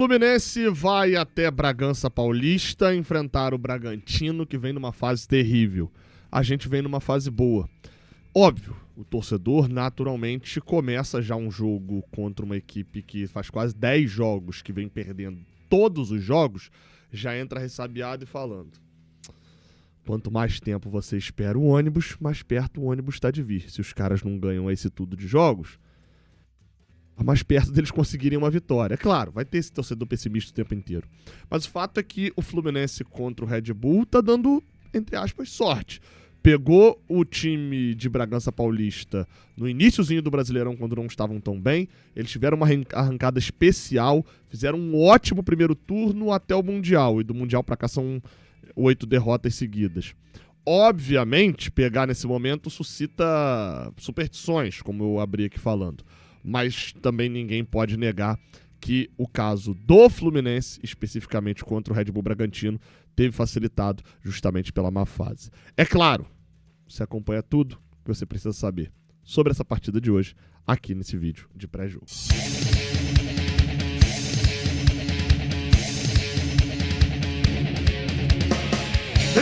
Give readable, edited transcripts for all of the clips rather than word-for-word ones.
Fluminense vai até Bragança Paulista enfrentar o Bragantino, que vem numa fase terrível. A gente vem numa fase boa. Óbvio, o torcedor naturalmente começa já um jogo contra uma equipe que faz quase 10 jogos, que vem perdendo todos os jogos, já entra ressabiado e falando: quanto mais tempo você espera o ônibus, mais perto o ônibus está de vir. Se os caras não ganham esse tudo de jogos, mais perto deles conseguirem uma vitória. É claro, vai ter esse torcedor pessimista o tempo inteiro. Mas o fato é que o Fluminense contra o Red Bull tá dando, entre aspas, sorte. Pegou o time de Bragança Paulista no iniciozinho do Brasileirão, quando não estavam tão bem. Eles tiveram uma arrancada especial, fizeram um ótimo primeiro turno até o Mundial. E do Mundial pra cá são 8 derrotas seguidas. Obviamente, pegar nesse momento suscita superstições, como eu abri aqui falando. Mas também ninguém pode negar que o caso do Fluminense, especificamente contra o Red Bull Bragantino, teve facilitado justamente pela má fase. É claro, você acompanha tudo que você precisa saber sobre essa partida de hoje aqui nesse vídeo de pré-jogo. Seja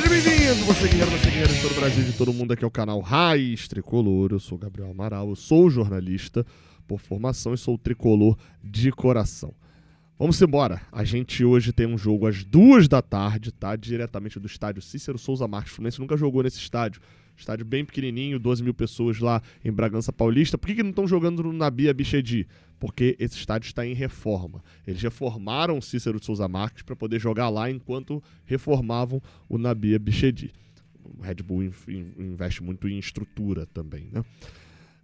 bem-vindo, você guerreiro de todo o Brasil, de todo mundo. Aqui é o canal Raiz Tricolor. Eu sou o Gabriel Amaral, eu sou jornalista por formação e sou tricolor de coração. Vamos embora. A gente hoje tem um jogo às 2 da tarde, tá? Diretamente do estádio Cícero Souza Marques. O Fluminense nunca jogou nesse estádio. Estádio bem pequenininho, 12 mil pessoas lá em Bragança Paulista. Por que não estão jogando no Nabi Abichedi? Porque esse estádio está em reforma. Eles reformaram o Cícero Souza Marques para poder jogar lá enquanto reformavam o Nabi Abichedi. O Red Bull investe muito em estrutura também, né?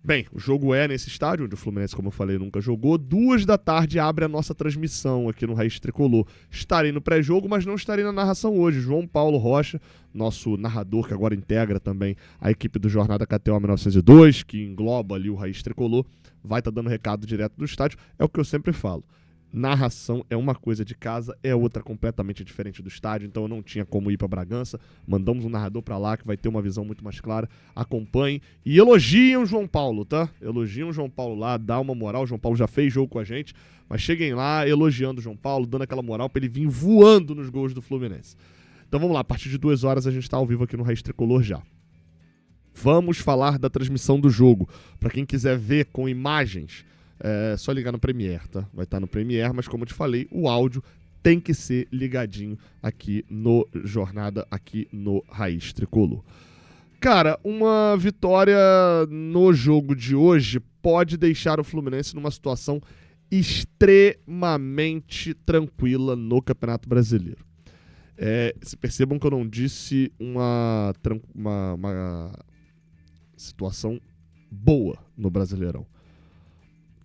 Bem, o jogo é nesse estádio, onde o Fluminense, como eu falei, nunca jogou. 2 da tarde abre a nossa transmissão aqui no Raiz Tricolor. Estarei no pré-jogo, mas não estarei na narração hoje. João Paulo Rocha, nosso narrador, que agora integra também a equipe do Jornada KTO 1902, que engloba ali o Raiz Tricolor, vai estar dando recado direto do estádio. É o que eu sempre falo. Narração é uma coisa de casa, é outra completamente diferente do estádio, então eu não tinha como ir para Bragança. Mandamos um narrador para lá que vai ter uma visão muito mais clara. Acompanhem e elogiem o João Paulo, tá? Elogiem o João Paulo lá, dá uma moral. O João Paulo já fez jogo com a gente, mas cheguem lá elogiando o João Paulo, dando aquela moral para ele vir voando nos gols do Fluminense. Então vamos lá, a partir de 2 horas a gente está ao vivo aqui no Raiz Tricolor já. Vamos falar da transmissão do jogo. Para quem quiser ver com imagens, é só ligar no Premiere, tá? Vai estar no Premiere, mas como eu te falei, o áudio tem que ser ligadinho aqui no Jornada, aqui no Raiz Tricolor. Cara, uma vitória no jogo de hoje pode deixar o Fluminense numa situação extremamente tranquila no Campeonato Brasileiro. Se percebam que eu não disse uma situação boa no Brasileirão.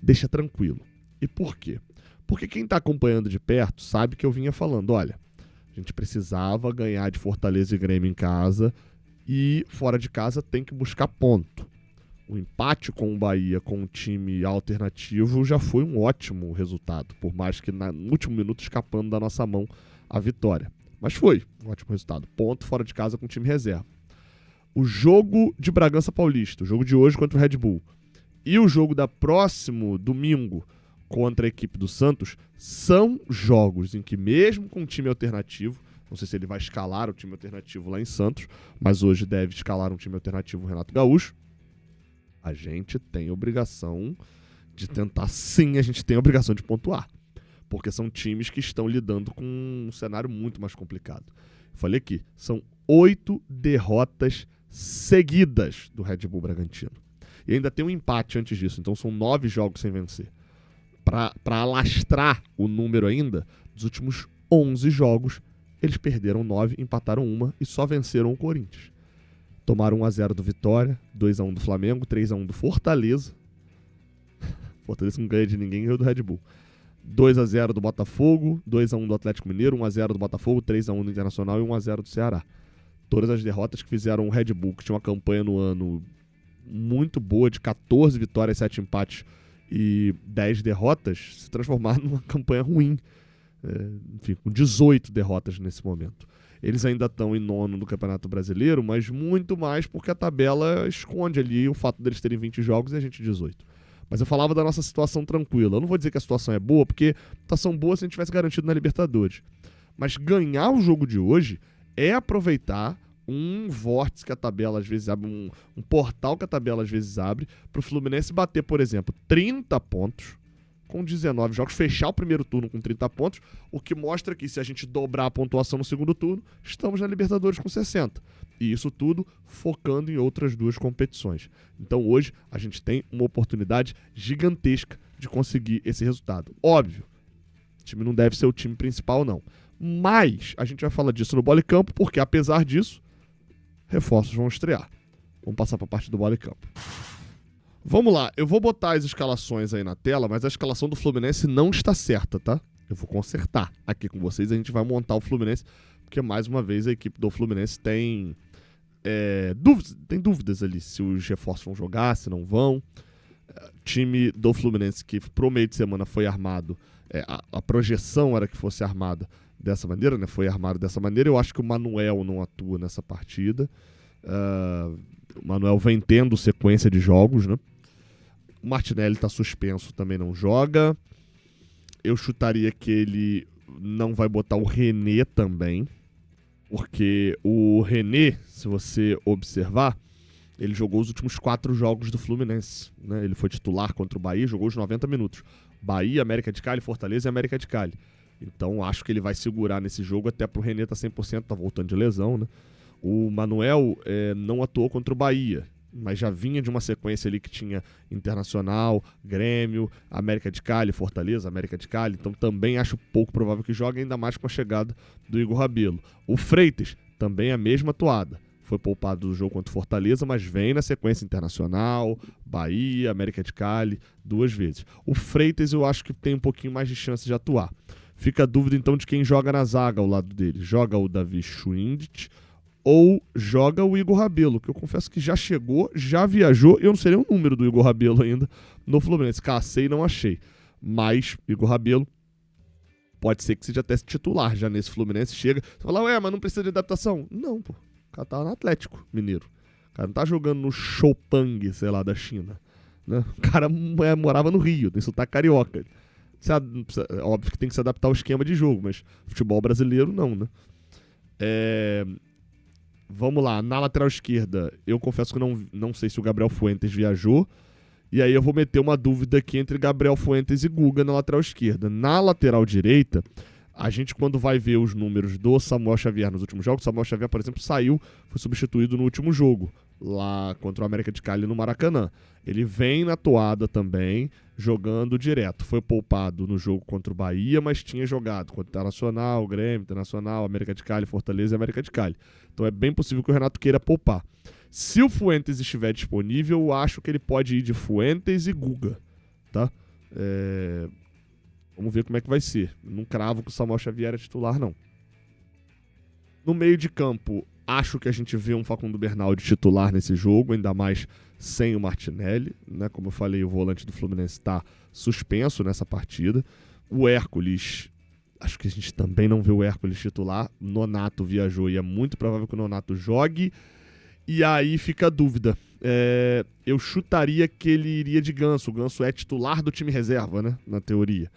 Deixa tranquilo. E por quê? Porque quem está acompanhando de perto sabe que eu vinha falando, olha, a gente precisava ganhar de Fortaleza e Grêmio em casa e fora de casa tem que buscar ponto. O empate com o Bahia com um time alternativo já foi um ótimo resultado, por mais que no último minuto escapando da nossa mão a vitória. Mas foi um ótimo resultado. Ponto fora de casa com o time reserva. O jogo de Bragança Paulista, o jogo de hoje contra o Red Bull, e o jogo da próximo domingo contra a equipe do Santos são jogos em que mesmo com um time alternativo, não sei se ele vai escalar o time alternativo lá em Santos, mas hoje deve escalar um time alternativo Renato Gaúcho, a gente tem obrigação de tentar, sim, a gente tem a obrigação de pontuar, porque são times que estão lidando com um cenário muito mais complicado. Eu falei aqui, são 8 derrotas seguidas do Red Bull Bragantino. E ainda tem um empate antes disso, então são 9 jogos sem vencer. Para alastrar o número ainda, dos últimos 11 jogos, eles perderam 9, empataram 1 e só venceram o Corinthians. Tomaram 1-0 do Vitória, 2-1 do Flamengo, 3-1 do Fortaleza. Fortaleza não ganha de ninguém, ganhou do Red Bull. 2-0 do Botafogo, 2-1 do Atlético Mineiro, 1-0 do Botafogo, 3-1 do Internacional e 1-0 do Ceará. Todas as derrotas que fizeram o Red Bull, que tinha uma campanha no ano muito boa, de 14 vitórias, 7 empates e 10 derrotas, se transformaram numa campanha ruim. Enfim, com 18 derrotas nesse momento. Eles ainda estão em 9º no Campeonato Brasileiro, mas muito mais porque a tabela esconde ali o fato deles terem 20 jogos e a gente 18. Mas eu falava da nossa situação tranquila. Eu não vou dizer que a situação é boa, porque a situação boa se a gente tivesse garantido na Libertadores. Mas ganhar o jogo de hoje é aproveitar um vórtice que a tabela às vezes abre, um portal que a tabela às vezes abre, para o Fluminense bater, por exemplo, 30 pontos com 19 jogos, fechar o primeiro turno com 30 pontos, o que mostra que se a gente dobrar a pontuação no segundo turno, estamos na Libertadores com 60. E isso tudo focando em outras duas competições. Então hoje a gente tem uma oportunidade gigantesca de conseguir esse resultado. Óbvio, o time não deve ser o time principal, não. Mas a gente vai falar disso no Bola e Campo, porque apesar disso, reforços vão estrear. Vamos passar para a parte do Bola e Campo. Vamos lá, eu vou botar as escalações aí na tela, mas a escalação do Fluminense não está certa, tá? Eu vou consertar aqui com vocês, a gente vai montar o Fluminense, porque mais uma vez a equipe do Fluminense tem dúvidas ali, se os reforços vão jogar, se não vão. Time do Fluminense que pro meio de semana foi armado, a projeção era que fosse armada dessa maneira, né? Foi armado dessa maneira. Eu acho que o Manuel não atua nessa partida. O Manuel vem tendo sequência de jogos, né? O Martinelli está suspenso, também não joga. Eu chutaria que ele não vai botar o René também, porque o René, se você observar, ele jogou os últimos 4 jogos do Fluminense, né? Ele foi titular contra o Bahia, jogou os 90 minutos. Bahia, América de Cali, Fortaleza e América de Cali. Então acho que ele vai segurar nesse jogo, até pro René tá 100%, tá voltando de lesão, né? O Manuel não atuou contra o Bahia, mas já vinha de uma sequência ali que tinha Internacional, Grêmio, América de Cali, Fortaleza, América de Cali. Então também acho pouco provável que jogue, ainda mais com a chegada do Igor Rabelo. O Freitas também a mesma atuada. Foi poupado do jogo contra o Fortaleza, mas vem na sequência Internacional, Bahia, América de Cali, 2 vezes. O Freitas eu acho que tem um pouquinho mais de chance de atuar. Fica a dúvida então de quem joga na zaga ao lado dele. Joga o Davi Schwindt ou joga o Igor Rabelo, que eu confesso que já chegou, já viajou. Eu não sei nem o número do Igor Rabelo ainda no Fluminense. Cacei e não achei. Mas Igor Rabelo pode ser que seja até titular já nesse Fluminense. Chega, você fala, mas não precisa de adaptação. Não, pô. O cara tá no Atlético Mineiro. O cara não tá jogando no Chopang, sei lá, da China. Né? O cara morava no Rio, tem sotaque carioca. Óbvio que tem que se adaptar ao esquema de jogo, mas futebol brasileiro não, né? Vamos lá, na lateral esquerda, eu confesso que não sei se o Gabriel Fuentes viajou. E aí eu vou meter uma dúvida aqui entre Gabriel Fuentes e Guga na lateral esquerda. Na lateral direita, a gente quando vai ver os números do Samuel Xavier nos últimos jogos, o Samuel Xavier, por exemplo, foi substituído no último jogo, lá contra o América de Cali no Maracanã. Ele vem na toada também, jogando direto. Foi poupado no jogo contra o Bahia, mas tinha jogado contra o Internacional, Grêmio, Internacional, América de Cali, Fortaleza e América de Cali. Então é bem possível que o Renato queira poupar. Se o Fuentes estiver disponível, eu acho que ele pode ir de Fuentes e Guga, tá? Vamos ver como é que vai ser. Não cravo que o Samuel Xavier é titular, não. No meio de campo, acho que a gente vê um Facundo Bernaldi titular nesse jogo, ainda mais sem o Martinelli, né? Como eu falei, o volante do Fluminense está suspenso nessa partida. O Hércules, acho que a gente também não vê o Hércules titular. Nonato viajou e é muito provável que o Nonato jogue. E aí fica a dúvida. Eu chutaria que ele iria de Ganso. O Ganso é titular do time reserva, né? Na teoria.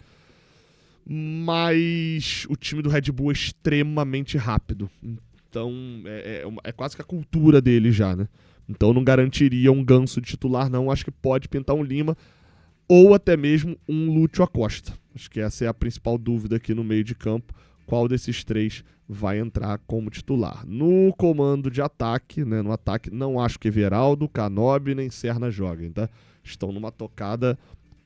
Mas o time do Red Bull é extremamente rápido. Então é quase que a cultura dele já, né? Então eu não garantiria um Ganso de titular, não. Acho que pode pintar um Lima ou até mesmo um Lúcio Acosta. Acho que essa é a principal dúvida aqui no meio de campo. Qual desses 3 vai entrar como titular? No comando de ataque, né? No ataque, não acho que Everaldo, Canobi nem Serna joguem, tá? Estão numa tocada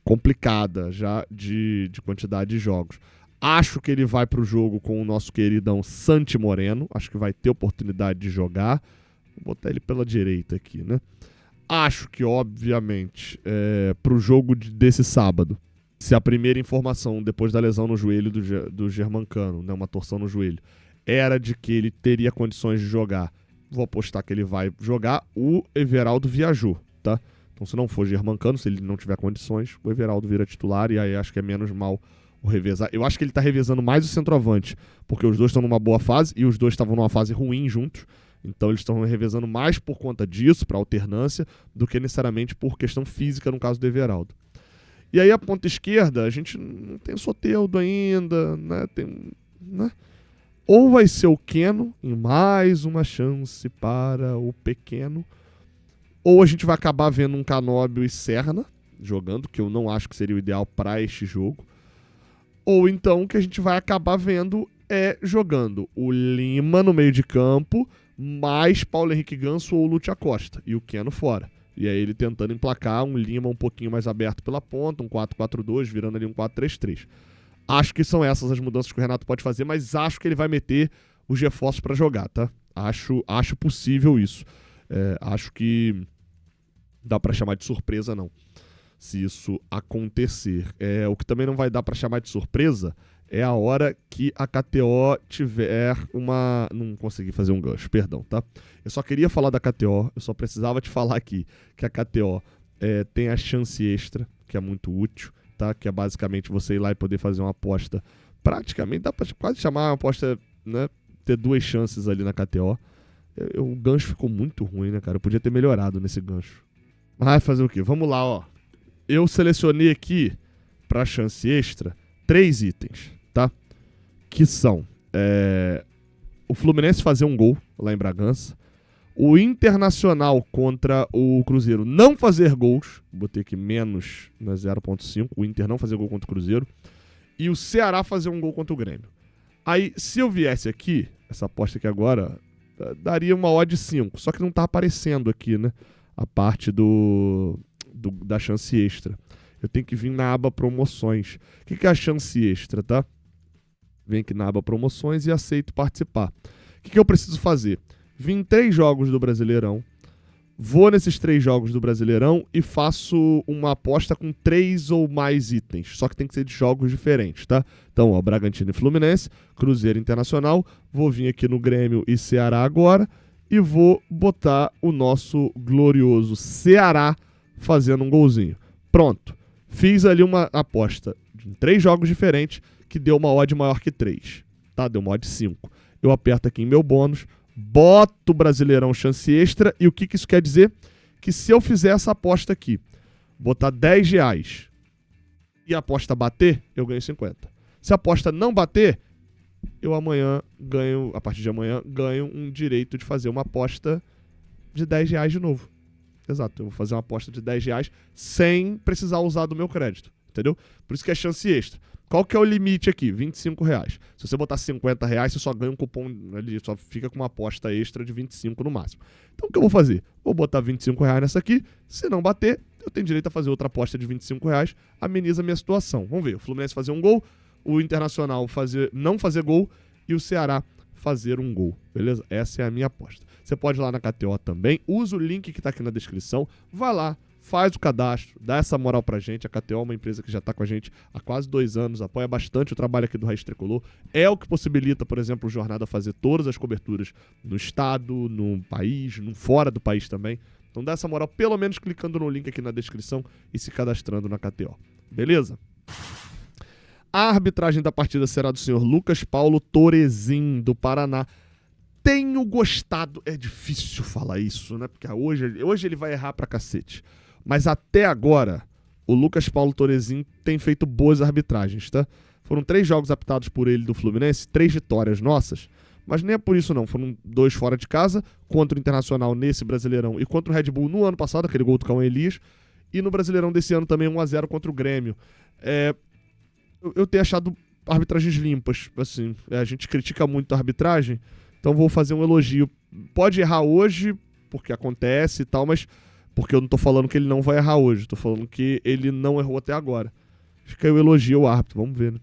complicada já de quantidade de jogos. Acho que ele vai para o jogo com o nosso queridão Santi Moreno. Acho que vai ter oportunidade de jogar. Vou botar ele pela direita aqui, né? Acho que, obviamente, para o jogo desse sábado, se a primeira informação depois da lesão no joelho do Germancano, né, uma torção no joelho, era de que ele teria condições de jogar, vou apostar que ele vai jogar. O Everaldo viajou, tá? Então, se não for Germancano, se ele não tiver condições, o Everaldo vira titular e aí acho que é menos mal o revezar. Eu acho que ele tá revezando mais o centroavante, porque os dois estão numa boa fase e os dois estavam numa fase ruim juntos. Então, eles estão revezando mais por conta disso, para alternância, do que necessariamente por questão física no caso do Everaldo. E aí a ponta esquerda, a gente não tem o Soteldo ainda, né? Né? Ou vai ser o Keno, em mais uma chance para o pequeno, ou a gente vai acabar vendo um Canóbio e Serna jogando, que eu não acho que seria o ideal para este jogo. Ou então o que a gente vai acabar vendo é jogando o Lima no meio de campo, mais Paulo Henrique Ganso ou Lúcio Acosta, e o Keno fora. E aí ele tentando emplacar um Lima um pouquinho mais aberto pela ponta, um 4-4-2, virando ali um 4-3-3. Acho que são essas as mudanças que o Renato pode fazer, mas acho que ele vai meter os reforços para jogar, tá? Acho possível isso. Acho que dá para chamar de surpresa, não, se isso acontecer. O que também não vai dar para chamar de surpresa é a hora que a KTO tiver uma... Não consegui fazer um gancho, perdão, tá? Eu só queria falar da KTO, eu só precisava te falar aqui que a KTO tem a chance extra, que é muito útil, tá? Que é basicamente você ir lá e poder fazer uma aposta. Praticamente, dá pra quase chamar uma aposta, né? Ter 2 chances ali na KTO. O gancho ficou muito ruim, né, cara? Eu podia ter melhorado nesse gancho. Mas fazer o quê? Vamos lá, ó. Eu selecionei aqui, pra chance extra, 3 itens, tá? Que são o Fluminense fazer um gol lá em Bragança, o Internacional contra o Cruzeiro não fazer gols, botei aqui menos na 0.5, o Inter não fazer gol contra o Cruzeiro, e o Ceará fazer um gol contra o Grêmio. Aí, se eu viesse aqui, essa aposta aqui agora, daria uma odd 5, só que não tá aparecendo aqui, né? A parte da chance extra. Eu tenho que vir na aba promoções. O que é a chance extra, tá? Vem aqui na aba promoções e aceito participar. O que eu preciso fazer? Vim em 3 jogos do Brasileirão, vou nesses 3 jogos do Brasileirão e faço uma aposta com 3 ou mais itens, só que tem que ser de jogos diferentes, tá? Então, ó, Bragantino e Fluminense, Cruzeiro e Internacional, vou vir aqui no Grêmio e Ceará agora e vou botar o nosso glorioso Ceará fazendo um golzinho. Pronto, fiz ali uma aposta em 3 jogos diferentes que deu uma odd maior que 3, tá? Deu uma odd 5. Eu aperto aqui em meu bônus, boto o Brasileirão chance extra e o que isso quer dizer? Que se eu fizer essa aposta aqui, botar R$10 e a aposta bater, eu ganho 50. Se a aposta não bater, eu amanhã ganho, a partir de amanhã, ganho um direito de fazer uma aposta de R$10 de novo. Exato, eu vou fazer uma aposta de R$10 sem precisar usar do meu crédito, entendeu? Por isso que é chance extra. Qual que é o limite aqui? R$25. Se você botar R$50, você só ganha um cupom ali, só fica com uma aposta extra de 25 no máximo. Então o que eu vou fazer? Vou botar R$25 nessa aqui, se não bater, eu tenho direito a fazer outra aposta de R$25, ameniza a minha situação. Vamos ver, o Fluminense fazer um gol, o Internacional não fazer gol e o Ceará fazer um gol, beleza? Essa é a minha aposta. Você pode ir lá na KTO também, usa o link que está aqui na descrição, vai lá, faz o cadastro, dá essa moral pra gente. A KTO é uma empresa que já tá com a gente há quase 2 anos, apoia bastante o trabalho aqui do Raiz Tricolor. É o que possibilita, por exemplo, o Jornada fazer todas as coberturas no estado, no país, fora do país também. Então dá essa moral, pelo menos clicando no link aqui na descrição e se cadastrando na KTO. Beleza? A arbitragem da partida será do senhor Lucas Paulo Torezin, do Paraná. Tenho gostado, é difícil falar isso, né? Porque hoje ele vai errar pra cacete. Mas até agora, o Lucas Paulo Torezin tem feito boas arbitragens, tá? Foram 3 jogos apitados por ele do Fluminense, 3 vitórias nossas, mas nem é por isso não. Foram 2 fora de casa, contra o Internacional nesse Brasileirão e contra o Red Bull no ano passado, aquele gol do Cauã Elias, e no Brasileirão desse ano também 1-0 contra o Grêmio. Eu tenho achado arbitragens limpas, assim, a gente critica muito a arbitragem, então vou fazer um elogio. Pode errar hoje, porque acontece e tal, mas... Porque eu não tô falando que ele não vai errar hoje, tô falando que ele não errou até agora. Fica aí o elogio ao árbitro, vamos ver, né?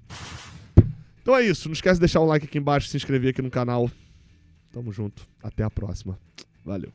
Então é isso, não esquece de deixar um like aqui embaixo, se inscrever aqui no canal. Tamo junto, até a próxima. Valeu.